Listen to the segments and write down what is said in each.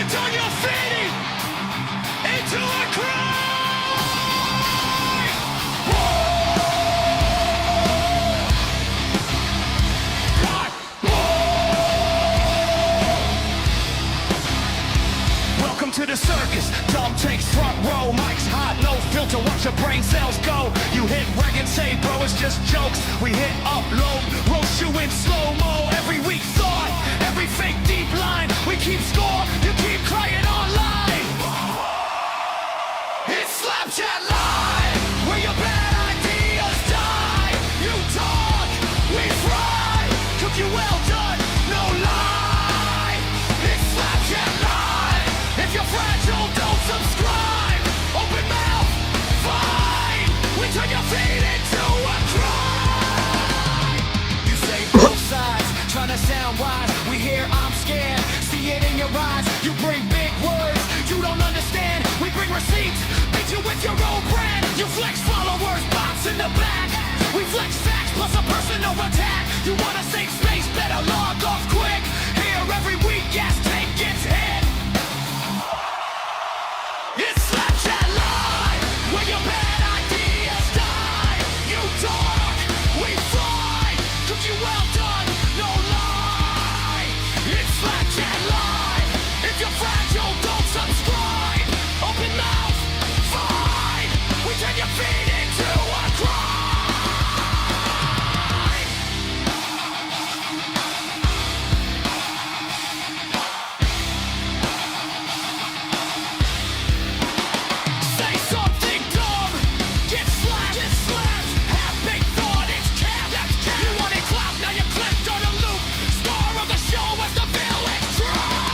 turn your feet into a cry. Welcome to the circus. Dom takes front row. Mike's hot, no filter. Watch your brain cells go. You hit reg and say, bro, it's just jokes. We hit upload, roast you in slow mo. Every weak thought, every fake deep line. We keep score. You keep crying online. It's Slapchat Live, where your bad ideas die. You talk, we fry. Cook you well done, no lie. It's Slapchat Live. If you're fragile, don't subscribe. Open mouth, fine. We turn your feet into a cry. You say both sides, trying to sound wise. We hear I'm scared, see it in your eyes. You bring big words, you don't understand. We bring receipts, beat you with your own brand. You flex followers, bots in the back. We flex facts plus a personal attack. You wanna save space, better log off quick. Here every week, gas tank gets hit. It's Slapchat Live, where your bad ideas die. You talk, we fight. Cook you well done, no lie. It's Slapchat Live. If you're fragile, don't subscribe. Open mouth, fine. We turn your feet into a cry. Say something dumb, get slapped, have big thought, it's cap, you wanted clout, now you're clipped on a loop, star of the show as the villain drowned.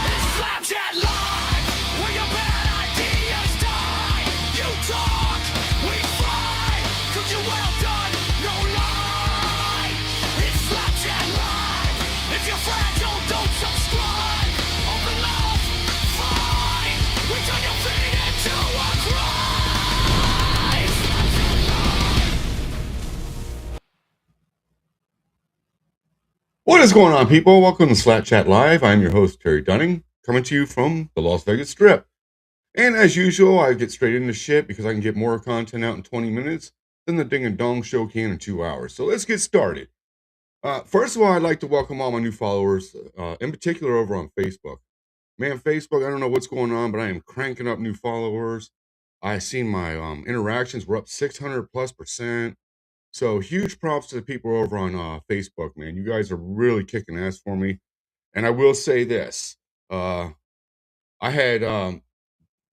It's Slapchat Live, where your bad ideas die. You talk, we fight, cook you well done, no lie. It's Slapchat Live, if you're fragile, don't subscribe. Open mouth, fine, we turn your feet into a cry. What is going on, people? Welcome to Slapchat Live. I'm your host, Terry Dunning, coming to you from the Las Vegas Strip. And as usual, I get straight into shit because I can get more content out in 20 minutes than the Ding and Dong Show can in 2 hours. So let's get started. First of all, I'd like to welcome all my new followers, in particular over on Facebook. Man, Facebook, I don't know what's going on, but I am cranking up new followers. I seen my interactions were up 600+%. So huge props to the people over on Facebook, man. You guys are really kicking ass for me. And I will say this. I had,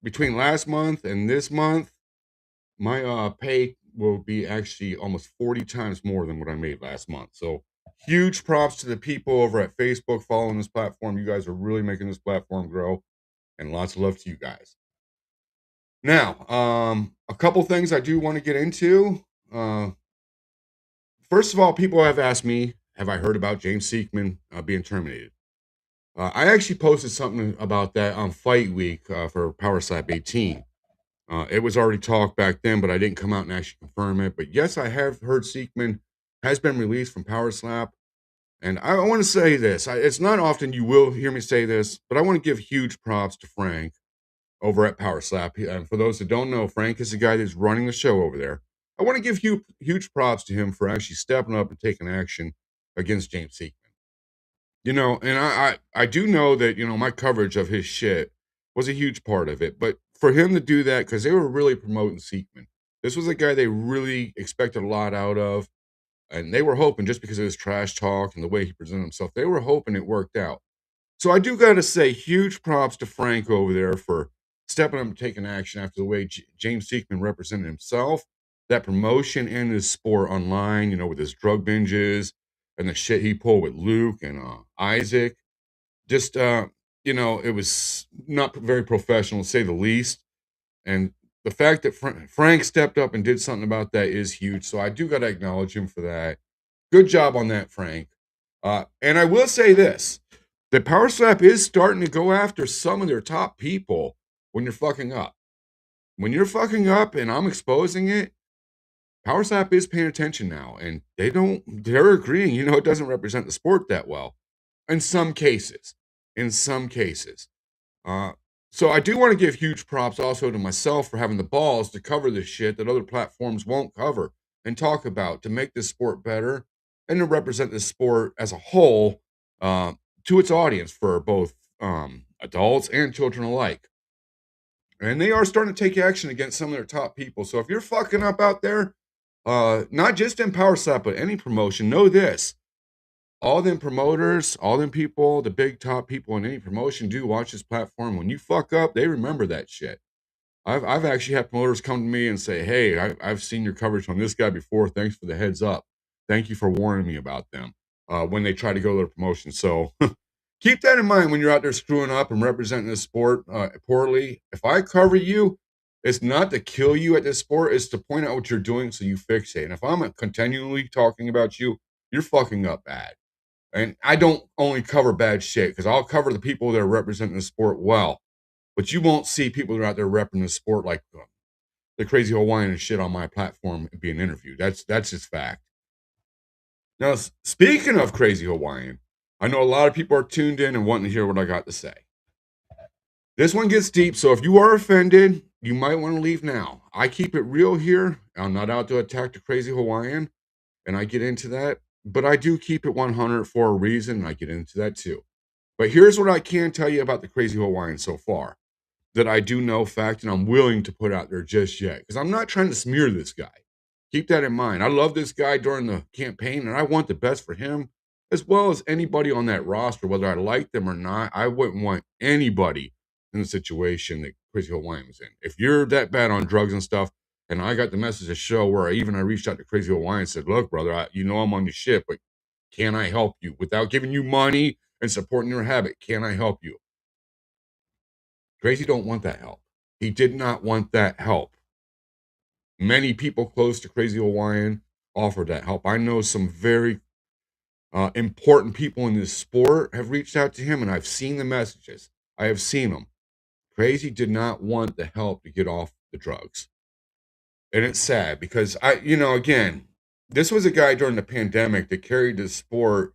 between last month and this month, my pay will be actually almost 40 times more than what I made last month. So huge props to the people over at Facebook following this platform. You guys are really making this platform grow. And lots of love to you guys. Now, a couple things I do want to get into. First of all, people have asked me, have I heard about James Seekman being terminated? I actually posted something about that on Fight Week for Power Slap 18. It was already talked back then, but I didn't come out and actually confirm it. But yes, I have heard Seekman has been released from Power Slap. And I want to say this. It's not often you will hear me say this, but I want to give huge props to Frank over at Power Slap. And for those that don't know, Frank is the guy that's running the show over there. I want to give huge props to him for actually stepping up and taking action against James Seekman. You know, and I do know that, you know, my coverage of his shit was a huge part of it. But for him to do that, because they were really promoting Seekman. This was a guy they really expected a lot out of. And they were hoping, just because of his trash talk and the way he presented himself, they were hoping it worked out. So I do got to say huge props to Frank over there for stepping up and taking action after the way James Seekman represented himself, that promotion in his sport online, you know, with his drug binges and the shit he pulled with Luke and Isaac. Just, you know, it was not very professional, to say the least. And the fact that Frank stepped up and did something about that is huge. So I do got to acknowledge him for that. Good job on that, Frank. And I will say this. The Power Slap is starting to go after some of their top people when you're fucking up. When you're fucking up and I'm exposing it, Power Slap is paying attention now, and they're agreeing, it doesn't represent the sport that well. In some cases. In some cases. Uh, so I do want to give huge props also to myself for having the balls to cover this shit that other platforms won't cover and talk about to make this sport better and to represent this sport as a whole uh, to its audience for both adults and children alike. And they are starting to take action against some of their top people. So if you're fucking up out there, not just in Power Slap, but any promotion, know this. All them promoters, all them people, the big top people in any promotion do watch this platform. When you fuck up, they remember that shit. I've actually had promoters come to me and say, "Hey, I've seen your coverage on this guy before. Thanks for the heads up. Thank you for warning me about them when they try to go to their promotion." So keep that in mind when you're out there screwing up and representing this sport poorly. If I cover you, it's not to kill you at this sport. It's to point out what you're doing so you fix it. And if I'm continually talking about you, you're fucking up bad. And I don't only cover bad shit because I'll cover the people that are representing the sport well. But you won't see people that are out there repping the sport like the crazy Hawaiian and shit on my platform being interviewed. That's just fact. Now, speaking of crazy Hawaiian, I know a lot of people are tuned in and wanting to hear what I got to say. This one gets deep, so if you are offended, you might want to leave now. I keep it real here. I'm not out to attack the crazy Hawaiian, and I get into that. But I do keep it 100 for a reason, and I get into that too. But here's what I can tell you about the crazy Hawaiian so far that I do know fact and I'm willing to put out there just yet because I'm not trying to smear this guy. Keep that in mind. I love this guy during the campaign, and I want the best for him as well as anybody on that roster, whether I like them or not. I wouldn't want anybody in the situation that Crazy Hawaiian was in. If you're that bad on drugs and stuff, and I got the message to show where I reached out to Crazy Hawaiian and said, "Look, brother, I'm on your shit, but can I help you without giving you money and supporting your habit? Can I help you?" Crazy don't want that help. He did not want that help. Many people close to Crazy Hawaiian offered that help. I know some very important people in this sport have reached out to him, and I've seen the messages. I have seen them. Crazy did not want the help to get off the drugs. And it's sad because again, this was a guy during the pandemic that carried the sport,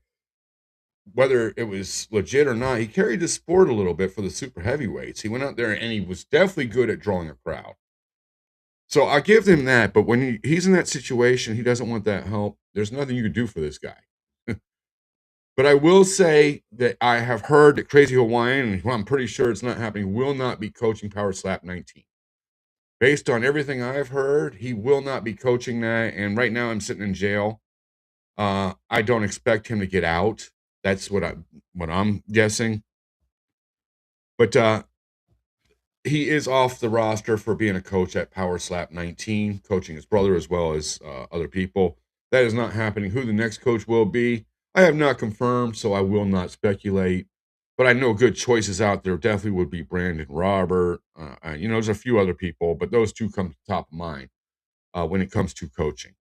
whether it was legit or not, he carried the sport a little bit for the super heavyweights. He went out there and he was definitely good at drawing a crowd. So I give him that. But when he's in that situation, he doesn't want that help. There's nothing you can do for this guy. But I will say that I have heard that Crazy Hawaiian, and I'm pretty sure it's not happening, will not be coaching Power Slap 19. Based on everything I've heard, he will not be coaching that. And right now I'm sitting in jail. I don't expect him to get out. That's what I'm guessing. But he is off the roster for being a coach at Power Slap 19, coaching his brother as well as other people. That is not happening. Who the next coach will be, I have not confirmed, so I will not speculate. But I know good choices out there definitely would be Brandon Robert. There's a few other people, but those two come to top of mind when it comes to coaching.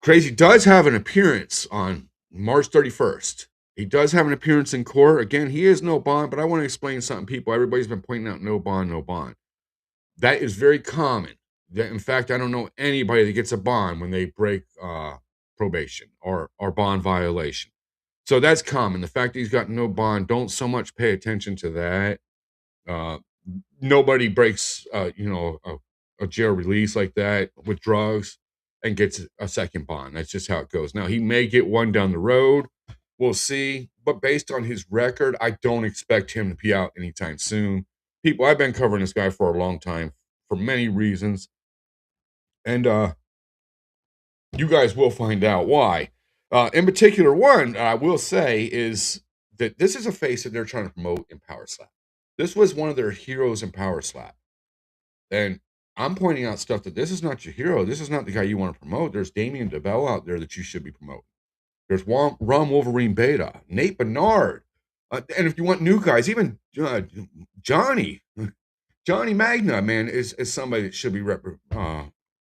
Crazy does have an appearance on March 31st. He does have an appearance in court. Again, he is no bond, but I want to explain something, people. Everybody's been pointing out no bond, no bond. That is very common. In fact, I don't know anybody that gets a bond when they break probation or bond violation. So that's common. The fact that he's got no bond, don't so much pay attention to that. Nobody breaks, a jail release like that with drugs and gets a second bond. That's just how it goes. Now, he may get one down the road. We'll see. But based on his record, I don't expect him to be out anytime soon. People, I've been covering this guy for a long time for many reasons. And you guys will find out why. In particular, one I will say is that this is a face that they're trying to promote in Power Slap. This was one of their heroes in Power Slap. And I'm pointing out stuff that this is not your hero. This is not the guy you want to promote. There's Damian DeBell out there that you should be promoting. There's Ron Wolverine Beta, Nate Bernard. And if you want new guys, even Johnny Magna, man, is somebody that should be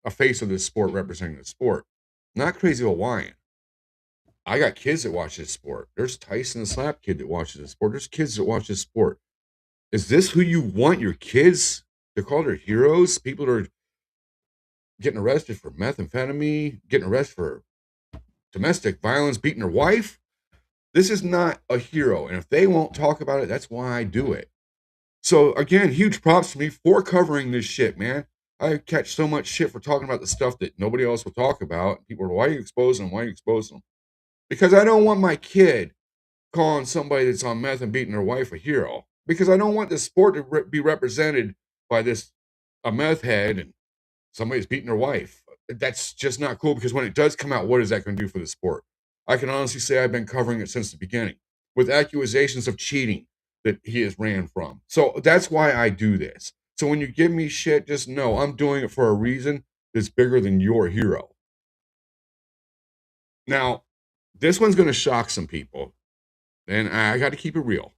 a face of this sport, representing the sport. Not Crazy Hawaiian. I got kids that watch this sport. There's Tyson the Slap Kid that watches this sport. There's kids that watch this sport. Is this who you want your kids to call their heroes? People that are getting arrested for methamphetamine, getting arrested for domestic violence, beating her wife. This is not a hero. And if they won't talk about it, that's why I do it. So again, huge props to me for covering this shit, man. I catch so much shit for talking about the stuff that nobody else will talk about. People are, why are you exposing them? Why are you exposing them? Because I don't want my kid calling somebody that's on meth and beating their wife a hero. Because I don't want this sport to be represented by this a meth head and somebody's beating their wife. That's just not cool, because when it does come out, what is that going to do for the sport? I can honestly say I've been covering it since the beginning with accusations of cheating that he has ran from. So that's why I do this. So when you give me shit, just know I'm doing it for a reason that's bigger than your hero. Now, this one's going to shock some people, and I got to keep it real.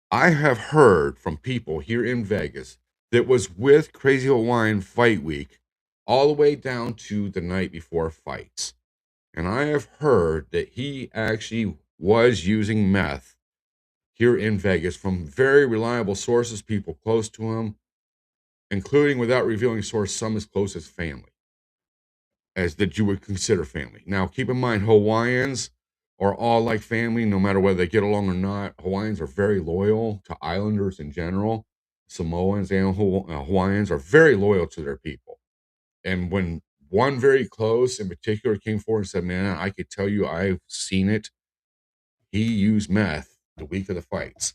I have heard from people here in Vegas that was with Crazy Hawaiian Fight Week all the way down to the night before fights. And I have heard that he actually was using meth here in Vegas from very reliable sources, people close to him, including, without revealing source, some as close as family, as that you would consider family. Now, keep in mind, Hawaiians are all like family, no matter whether they get along or not. Hawaiians are very loyal to islanders in general. Samoans and Hawaiians are very loyal to their people. And when one very close in particular came forward and said, man, I could tell you I've seen it, he used meth the week of the fights.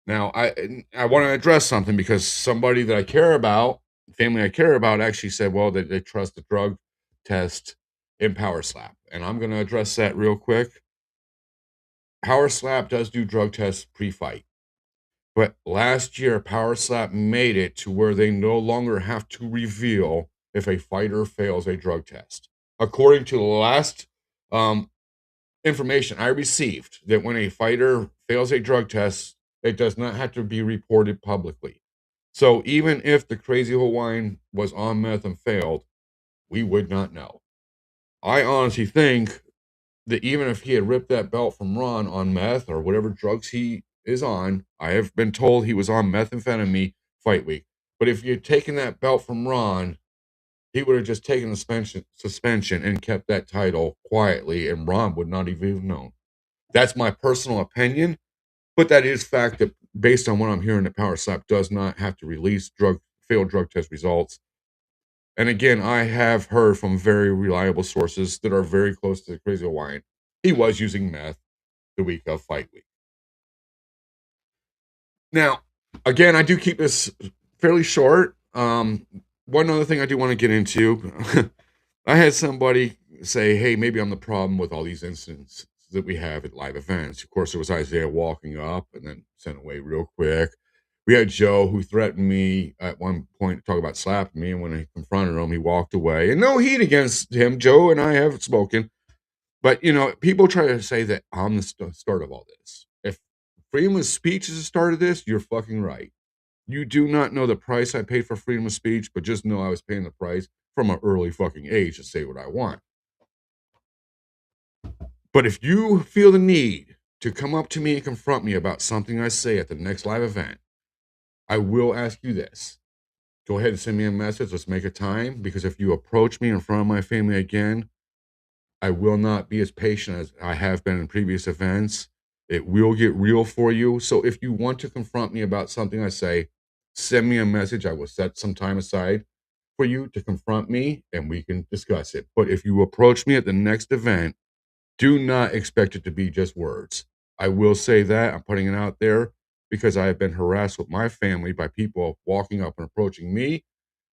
Now, I want to address something, because somebody that I care about, family I care about, actually said, well, they trust the drug test in Power Slap. And I'm going to address that real quick. Power Slap does do drug tests pre-fight. But last year, Power Slap made it to where they no longer have to reveal if a fighter fails a drug test. According to the last information I received, that when a fighter fails a drug test, it does not have to be reported publicly. So even if the Crazy Hawaiian was on meth and failed, we would not know. I honestly think that even if he had ripped that belt from Ron on meth or whatever drugs he is on, I have been told he was on methamphetamine fight week. But if you had taken that belt from Ron, he would have just taken the suspension and kept that title quietly, and Ron would not even have known. That's my personal opinion, but that is fact, that based on what I'm hearing, that Power Slap does not have to release failed drug test results. And again, I have heard from very reliable sources that are very close to the Crazy Hawaiian, he was using meth the week of fight week. Now, again, I do keep this fairly short. One other thing I do want to get into, I had somebody say, hey, maybe I'm the problem with all these incidents that we have at live events. Of course, there was Isaiah walking up and then sent away real quick. We had Joe, who threatened me at one point to talk about slapping me, and when I confronted him, he walked away. And no heat against him. Joe and I have spoken. But, people try to say that I'm the start of all this. If freedom of speech is the start of this, you're fucking right. You do not know the price I paid for freedom of speech, but just know I was paying the price from an early fucking age to say what I want. But if you feel the need to come up to me and confront me about something I say at the next live event, I will ask you this. Go ahead and send me a message. Let's make a time, because if you approach me in front of my family again, I will not be as patient as I have been in previous events. It will get real for you. So if you want to confront me about something I say, send me a message. I will set some time aside for you to confront me, and we can discuss it. But if you approach me at the next event, do not expect it to be just words. I will say that. I'm putting it out there because I have been harassed with my family by people walking up and approaching me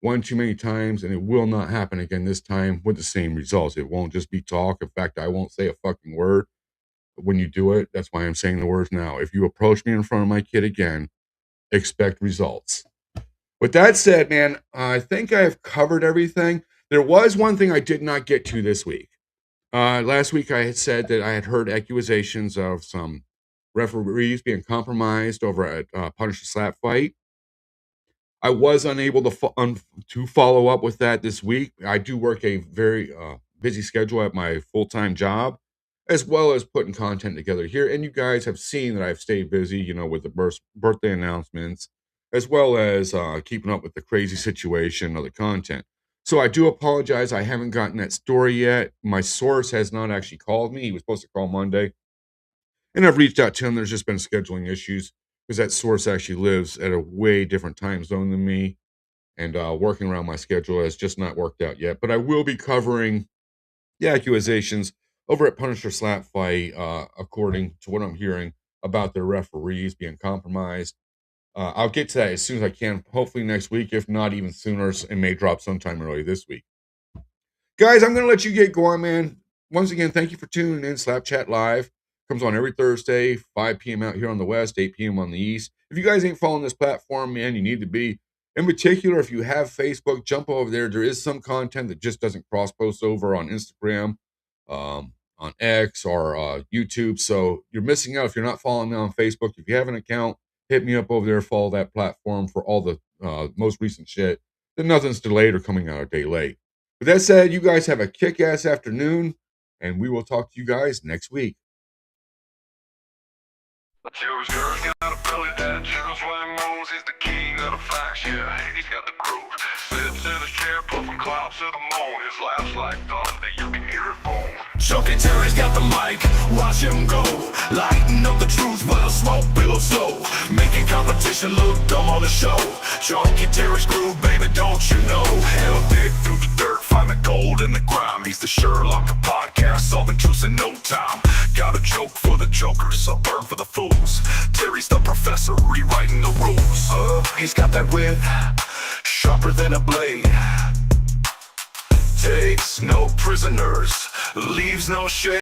one too many times, and it will not happen again this time with the same results. It won't just be talk. In fact, I won't say a fucking word when you do it. That's why I'm saying the words now. If you approach me in front of my kid again, expect results. With that said, man, I think I have covered everything. There was one thing I did not get to this week. Last week I had said that I had heard accusations of some referees being compromised over a Punisher slap fight. I was unable to follow up with that this week. I do work a very busy schedule at my full-time job, as well as putting content together here. And you guys have seen that I've stayed busy, with the birthday announcements, as well as keeping up with the crazy situation of the content. So I do apologize. I haven't gotten that story yet. My source has not actually called me. He was supposed to call Monday. And I've reached out to him. There's just been scheduling issues because that source actually lives at a way different time zone than me. And working around my schedule has just not worked out yet. But I will be covering the accusations over at Punisher Slap Fight, according to what I'm hearing about their referees being compromised. I'll get to that as soon as I can, hopefully next week, if not even sooner. It may drop sometime early this week. Guys, I'm going to let you get going, man. Once again, thank you for tuning in. Slap Chat Live comes on every Thursday, 5 p.m. out here on the West, 8 p.m. on the East. If you guys ain't following this platform, man, you need to be. In particular, if you have Facebook, jump over there. There is some content that just doesn't cross-post over on Instagram, on X, or YouTube. So you're missing out if you're not following me on Facebook. If you have an account, hit me up over there, follow that platform for all the most recent shit. Then nothing's delayed or coming out a day late. With that said, you guys have a kick-ass afternoon, and we will talk to you guys next week. Joe's girl got a belly that jiggles when moves. He's the king of the facts, yeah, he's got the groove. Sits in his chair, puffing clouds to the moon. His laugh's like thunder, you can hear it boom. Chunky Terry's got the mic, watch him go. Lighten up the truth while the smoke billows slow. Making competition look dumb on the show. Chunky Terry's groove, baby, don't you know? Hell, dig through the dirt, find the gold in the grime. He's the Sherlock of podcast, solving truths in no time. Got a joke for the jokers, a burn for the fools. Terry's the professor, rewriting the rules. He's got that wit, sharper than a blade. Takes no prisoners, leaves no shade.